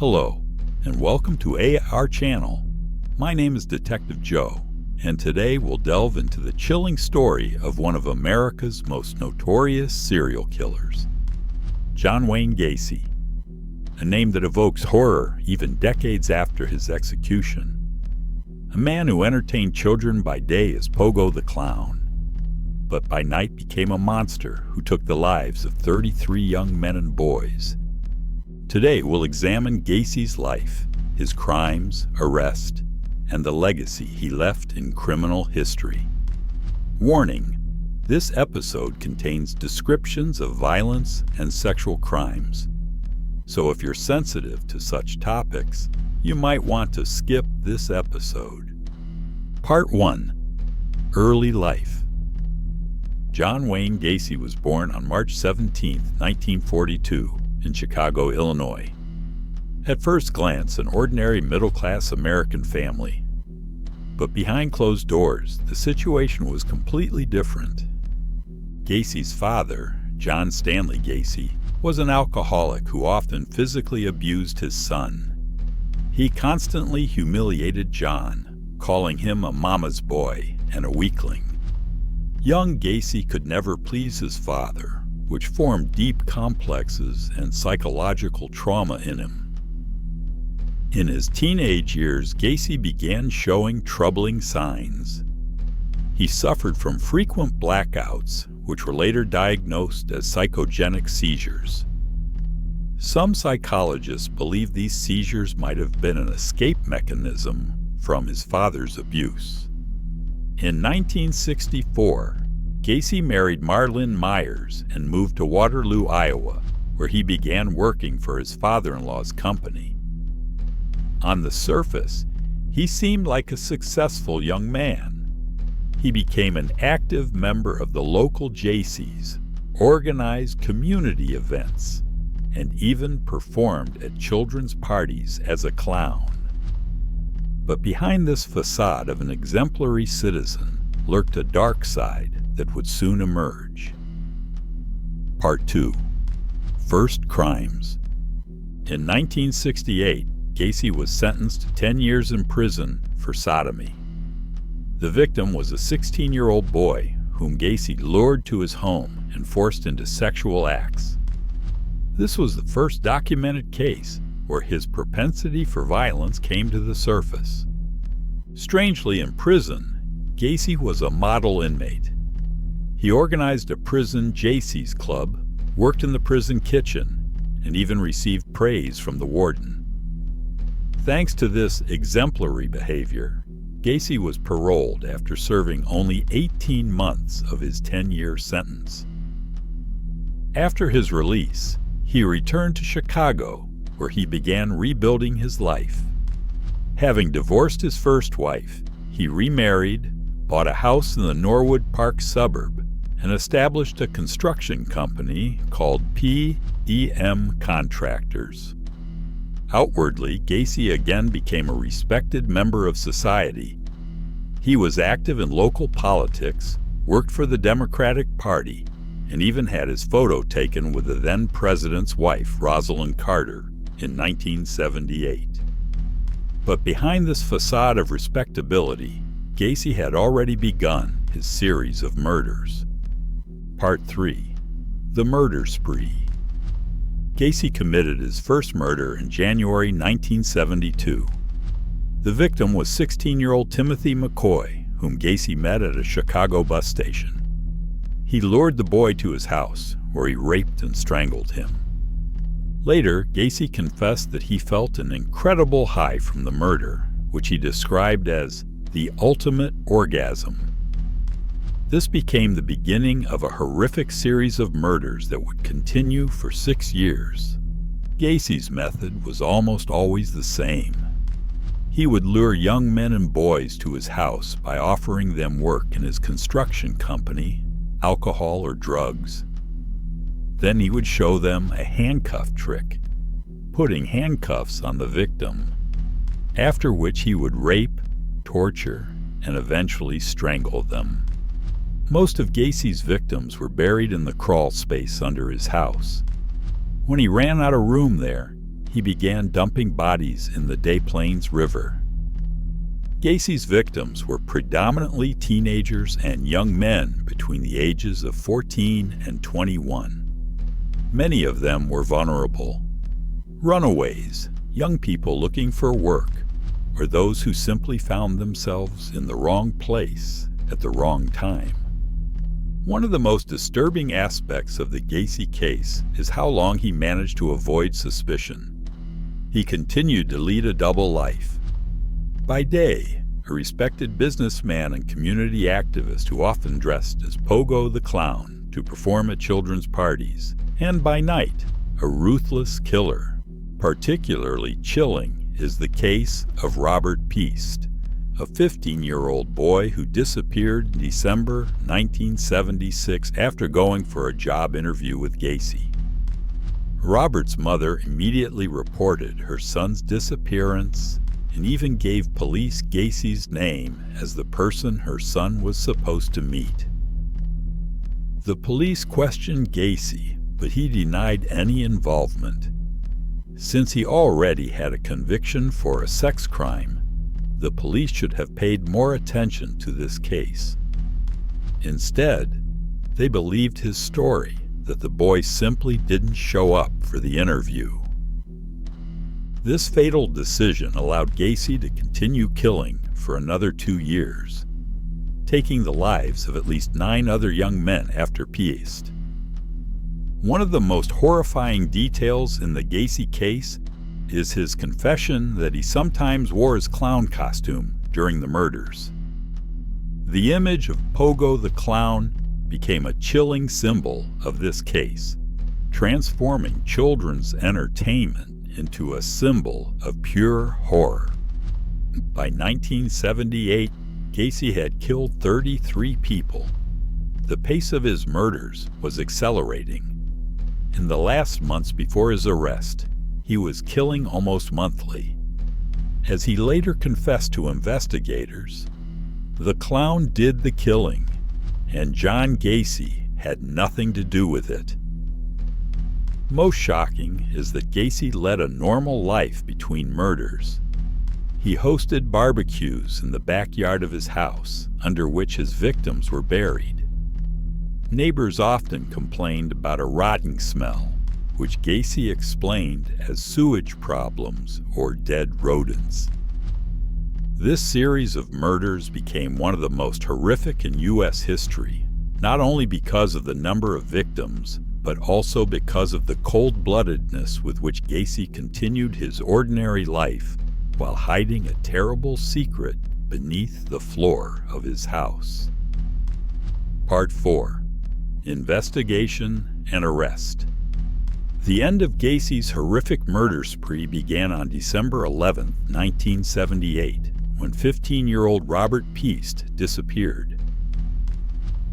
Hello, and welcome to our channel. My name is Detective Joe, and today we'll delve into the chilling story of one of America's most notorious serial killers, John Wayne Gacy, a name that evokes horror even decades after his execution. A man who entertained children by day as Pogo the Clown, but by night became a monster who took the lives of 33 young men and boys. Today we'll examine Gacy's life, his crimes, arrest, and the legacy he left in criminal history. Warning: this episode contains descriptions of violence and sexual crimes. So if you're sensitive to such topics, you might want to skip this episode. Part 1. Early Life. John Wayne Gacy was born on March 17, 1942, in Chicago, Illinois. At first glance, an ordinary middle-class American family. But behind closed doors, the situation was completely different. Gacy's father, John Stanley Gacy, was an alcoholic who often physically abused his son. He constantly humiliated John, calling him a mama's boy and a weakling. Young Gacy could never please his father, which formed deep complexes and psychological trauma in him. In his teenage years, Gacy began showing troubling signs. He suffered from frequent blackouts, which were later diagnosed as psychogenic seizures. Some psychologists believe these seizures might have been an escape mechanism from his father's abuse. In 1964, Gacy married Marlyn Myers and moved to Waterloo, Iowa, where he began working for his father-in-law's company. On the surface, he seemed like a successful young man. He became an active member of the local Jaycees, organized community events, and even performed at children's parties as a clown. But behind this facade of an exemplary citizen lurked a dark side that would soon emerge. Part 2. First Crimes. In 1968, Gacy was sentenced to 10 years in prison for sodomy. The victim was a 16-year-old boy whom Gacy lured to his home and forced into sexual acts. This was the first documented case where his propensity for violence came to the surface. Strangely, in prison, Gacy was a model inmate. He organized a prison Jaycees club, worked in the prison kitchen, and even received praise from the warden. Thanks to this exemplary behavior, Gacy was paroled after serving only 18 months of his 10-year sentence. After his release, he returned to Chicago, where he began rebuilding his life. Having divorced his first wife, he remarried, bought a house in the Norwood Park suburb, and established a construction company called P.E.M. Contractors. Outwardly, Gacy again became a respected member of society. He was active in local politics, worked for the Democratic Party, and even had his photo taken with the then-president's wife, Rosalind Carter, in 1978. But behind this facade of respectability, Gacy had already begun his series of murders. Part 3. The Murder Spree. Gacy committed his first murder in January 1972. The victim was 16-year-old Timothy McCoy, whom Gacy met at a Chicago bus station. He lured the boy to his house, where he raped and strangled him. Later, Gacy confessed that he felt an incredible high from the murder, which he described as the ultimate orgasm. This became the beginning of a horrific series of murders that would continue for 6 years. Gacy's method was almost always the same. He would lure young men and boys to his house by offering them work in his construction company, alcohol, or drugs. Then he would show them a handcuff trick, putting handcuffs on the victim, after which he would rape, torture, and eventually strangle them. Most of Gacy's victims were buried in the crawl space under his house. When he ran out of room there, he began dumping bodies in the Des Plaines River. Gacy's victims were predominantly teenagers and young men between the ages of 14 and 21. Many of them were vulnerable. Runaways, young people looking for work, or those who simply found themselves in the wrong place at the wrong time. One of the most disturbing aspects of the Gacy case is how long he managed to avoid suspicion. He continued to lead a double life. By day, a respected businessman and community activist who often dressed as Pogo the Clown to perform at children's parties, and by night, a ruthless killer. Particularly chilling is the case of Robert Piest, a 15-year-old boy who disappeared in December 1976 after going for a job interview with Gacy. Robert's mother immediately reported her son's disappearance and even gave police Gacy's name as the person her son was supposed to meet. The police questioned Gacy, but he denied any involvement. Since he already had a conviction for a sex crime, the police should have paid more attention to this case. Instead, they believed his story that the boy simply didn't show up for the interview. This fatal decision allowed Gacy to continue killing for another 2 years, taking the lives of at least 9 other young men after Piest. One of the most horrifying details in the Gacy case is his confession that he sometimes wore his clown costume during the murders. The image of Pogo the Clown became a chilling symbol of this case, transforming children's entertainment into a symbol of pure horror. By 1978, Gacy had killed 33 people. The pace of his murders was accelerating. In the last months before his arrest, he was killing almost monthly. As he later confessed to investigators, the clown did the killing, and John Gacy had nothing to do with it. Most shocking is that Gacy led a normal life between murders. He hosted barbecues in the backyard of his house, under which his victims were buried. Neighbors often complained about a rotting smell, which Gacy explained as sewage problems or dead rodents. This series of murders became one of the most horrific in U.S. history, not only because of the number of victims, but also because of the cold-bloodedness with which Gacy continued his ordinary life while hiding a terrible secret beneath the floor of his house. Part 4. Investigation and Arrest. The end of Gacy's horrific murder spree began on December 11, 1978, when 15-year-old Robert Piest disappeared.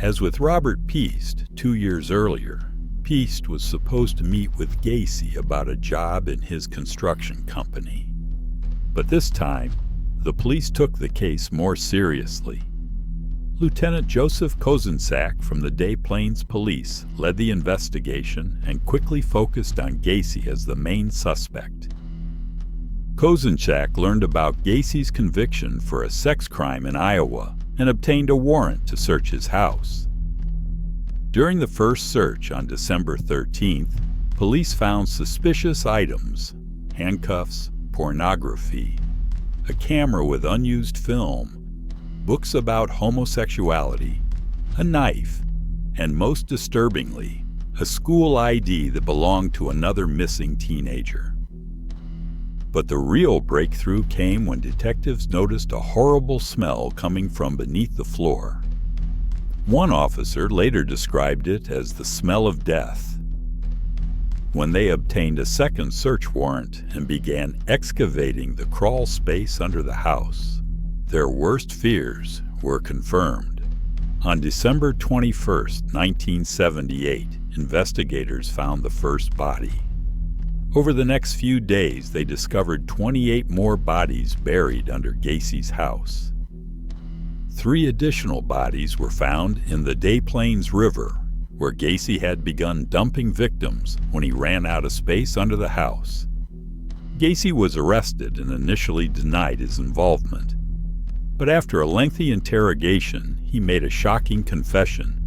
As with Robert Piest 2 years earlier, Piest was supposed to meet with Gacy about a job in his construction company. But this time, the police took the case more seriously. Lieutenant Joseph Kozenczak from the Des Plaines Police led the investigation and quickly focused on Gacy as the main suspect. Kozenczak learned about Gacy's conviction for a sex crime in Iowa and obtained a warrant to search his house. During the first search on December 13th, police found suspicious items, handcuffs, pornography, a camera with unused film, books about homosexuality, a knife, and most disturbingly, a school ID that belonged to another missing teenager. But the real breakthrough came when detectives noticed a horrible smell coming from beneath the floor. One officer later described it as the smell of death. When they obtained a second search warrant and began excavating the crawl space under the house, their worst fears were confirmed. On December 21, 1978, investigators found the first body. Over the next few days, they discovered 28 more bodies buried under Gacy's house. 3 additional bodies were found in the Des Plaines River, where Gacy had begun dumping victims when he ran out of space under the house. Gacy was arrested and initially denied his involvement. But after a lengthy interrogation, he made a shocking confession,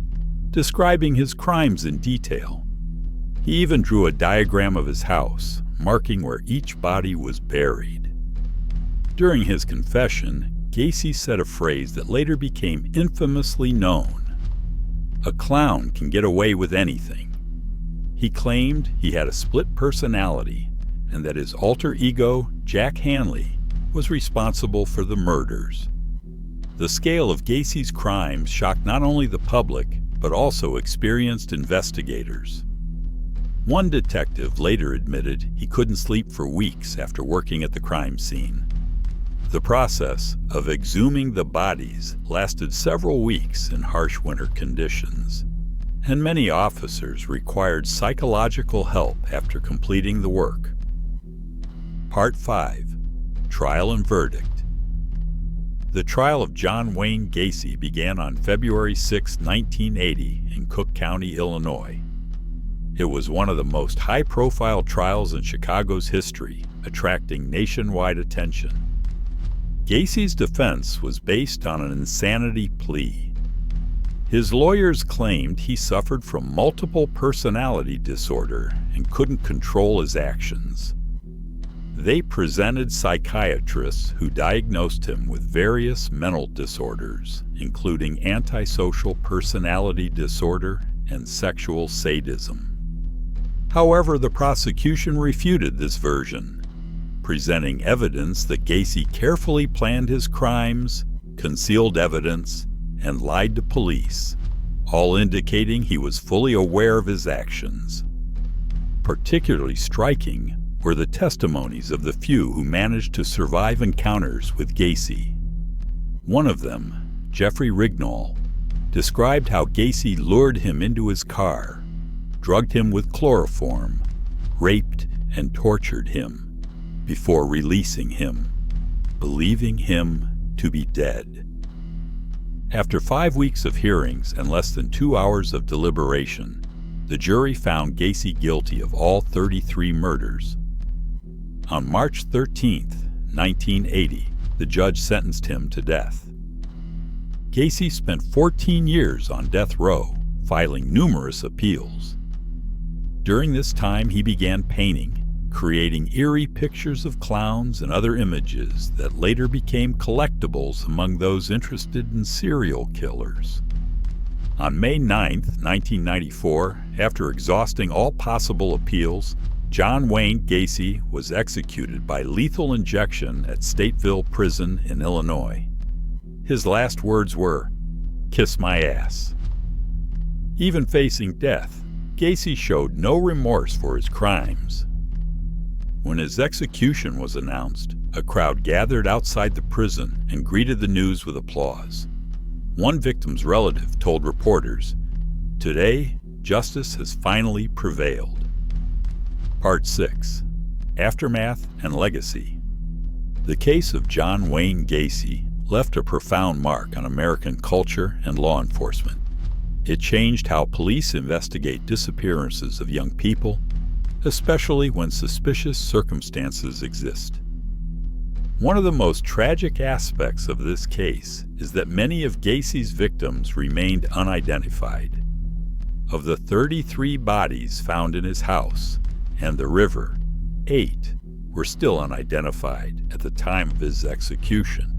describing his crimes in detail. He even drew a diagram of his house, marking where each body was buried. During his confession, Gacy said a phrase that later became infamously known: "A clown can get away with anything." He claimed he had a split personality and that his alter ego, Jack Hanley, was responsible for the murders. The scale of Gacy's crimes shocked not only the public, but also experienced investigators. One detective later admitted he couldn't sleep for weeks after working at the crime scene. The process of exhuming the bodies lasted several weeks in harsh winter conditions, and many officers required psychological help after completing the work. Part 5. Trial and Verdict. The trial of John Wayne Gacy began on February 6, 1980 in Cook County, Illinois. It was one of the most high-profile trials in Chicago's history, attracting nationwide attention. Gacy's defense was based on an insanity plea. His lawyers claimed he suffered from multiple personality disorder and couldn't control his actions. They presented psychiatrists who diagnosed him with various mental disorders, including antisocial personality disorder and sexual sadism. However, the prosecution refuted this version, presenting evidence that Gacy carefully planned his crimes, concealed evidence, and lied to police, all indicating he was fully aware of his actions. Particularly striking were the testimonies of the few who managed to survive encounters with Gacy. One of them, Jeffrey Rignall, described how Gacy lured him into his car, drugged him with chloroform, raped and tortured him before releasing him, believing him to be dead. After 5 weeks of hearings and less than 2 hours of deliberation, the jury found Gacy guilty of all 33 murders. On March 13, 1980, the judge sentenced him to death. Gacy spent 14 years on death row, filing numerous appeals. During this time, he began painting, creating eerie pictures of clowns and other images that later became collectibles among those interested in serial killers. On May 9, 1994, after exhausting all possible appeals, John Wayne Gacy was executed by lethal injection at Stateville Prison in Illinois. His last words were, "Kiss my ass." Even facing death, Gacy showed no remorse for his crimes. When his execution was announced, a crowd gathered outside the prison and greeted the news with applause. One victim's relative told reporters, "Today, justice has finally prevailed." Part 6. Aftermath and Legacy. The case of John Wayne Gacy left a profound mark on American culture and law enforcement. It changed how police investigate disappearances of young people, especially when suspicious circumstances exist. One of the most tragic aspects of this case is that many of Gacy's victims remained unidentified. Of the 33 bodies found in his house and the river, 8 were still unidentified at the time of his execution.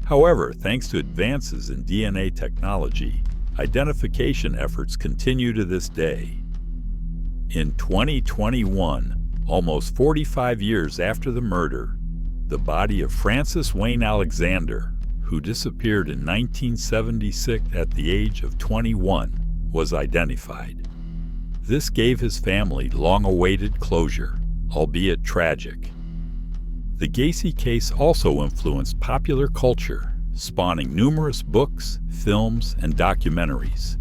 However, thanks to advances in DNA technology, identification efforts continue to this day. In 2021, almost 45 years after the murder, the body of Francis Wayne Alexander, who disappeared in 1976 at the age of 21, was identified. This gave his family long-awaited closure, albeit tragic. The Gacy case also influenced popular culture, spawning numerous books, films, and documentaries.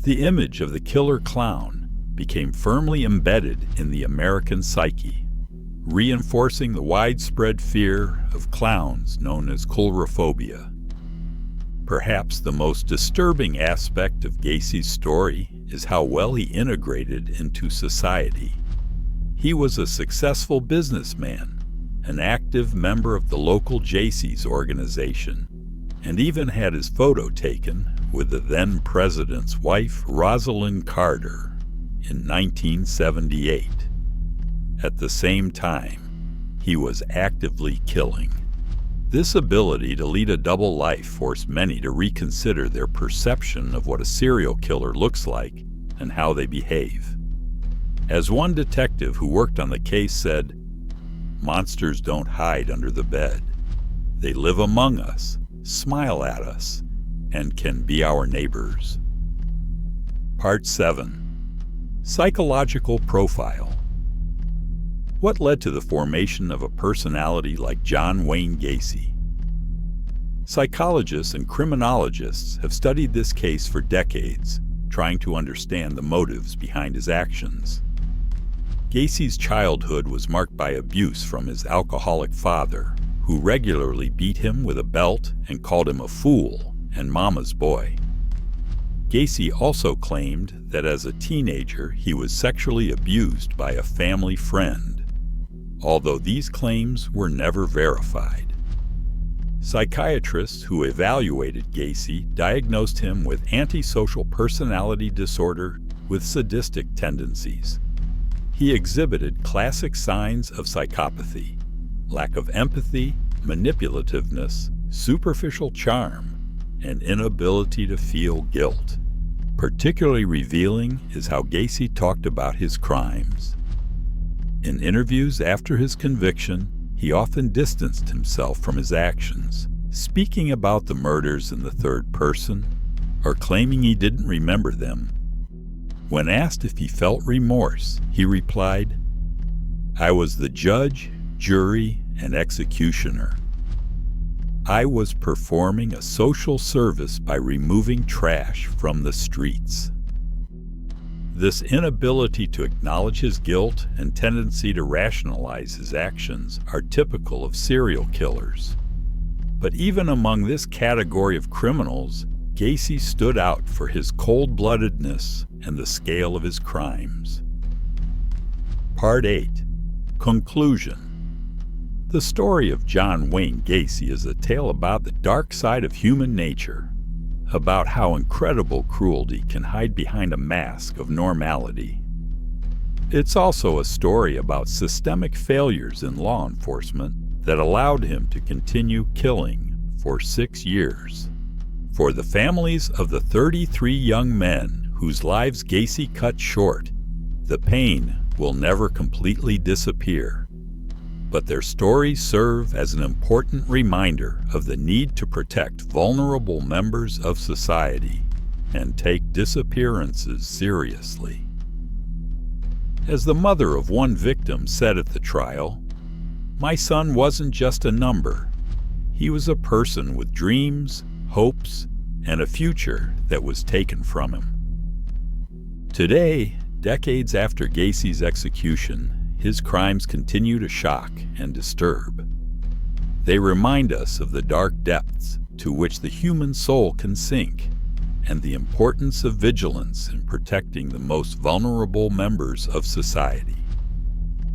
The image of the killer clown became firmly embedded in the American psyche, reinforcing the widespread fear of clowns known as coulrophobia. Perhaps the most disturbing aspect of Gacy's story is how well he integrated into society. He was a successful businessman, an active member of the local Gacy's organization, and even had his photo taken with the then president's wife, Rosalind Carter, in 1978. At the same time, he was actively killing. This ability to lead a double life forced many to reconsider their perception of what a serial killer looks like and how they behave. As one detective who worked on the case said, "Monsters don't hide under the bed. They live among us, smile at us, and can be our neighbors." Part 7. Psychological Profile. What led to the formation of a personality like John Wayne Gacy? Psychologists and criminologists have studied this case for decades, trying to understand the motives behind his actions. Gacy's childhood was marked by abuse from his alcoholic father, who regularly beat him with a belt and called him a fool and mama's boy. Gacy also claimed that as a teenager he was sexually abused by a family friend, although these claims were never verified. Psychiatrists who evaluated Gacy diagnosed him with antisocial personality disorder with sadistic tendencies. He exhibited classic signs of psychopathy: lack of empathy, manipulativeness, superficial charm, and inability to feel guilt. Particularly revealing is how Gacy talked about his crimes. In interviews after his conviction, he often distanced himself from his actions, speaking about the murders in the third person, or claiming he didn't remember them. When asked if he felt remorse, he replied, "I was the judge, jury, and executioner. I was performing a social service by removing trash from the streets." This inability to acknowledge his guilt and tendency to rationalize his actions are typical of serial killers. But even among this category of criminals, Gacy stood out for his cold-bloodedness and the scale of his crimes. Part 8. Conclusion. The story of John Wayne Gacy is a tale about the dark side of human nature, about how incredible cruelty can hide behind a mask of normality. It's also a story about systemic failures in law enforcement that allowed him to continue killing for 6 years. For the families of the 33 young men whose lives Gacy cut short, the pain will never completely disappear. But their stories serve as an important reminder of the need to protect vulnerable members of society and take disappearances seriously. As the mother of one victim said at the trial, "My son wasn't just a number. He was a person with dreams, hopes, and a future that was taken from him." Today, decades after Gacy's execution, his crimes continue to shock and disturb. They remind us of the dark depths to which the human soul can sink, and the importance of vigilance in protecting the most vulnerable members of society.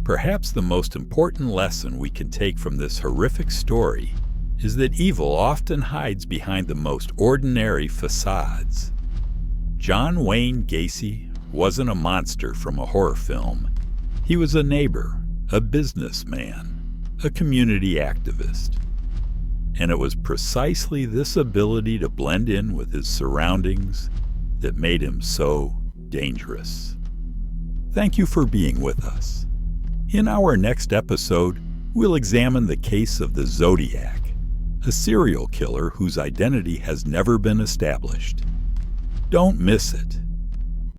Perhaps the most important lesson we can take from this horrific story is that evil often hides behind the most ordinary facades. John Wayne Gacy wasn't a monster from a horror film. He was a neighbor, a businessman, a community activist. And it was precisely this ability to blend in with his surroundings that made him so dangerous. Thank you for being with us. In our next episode, we'll examine the case of the Zodiac, a serial killer whose identity has never been established. Don't miss it.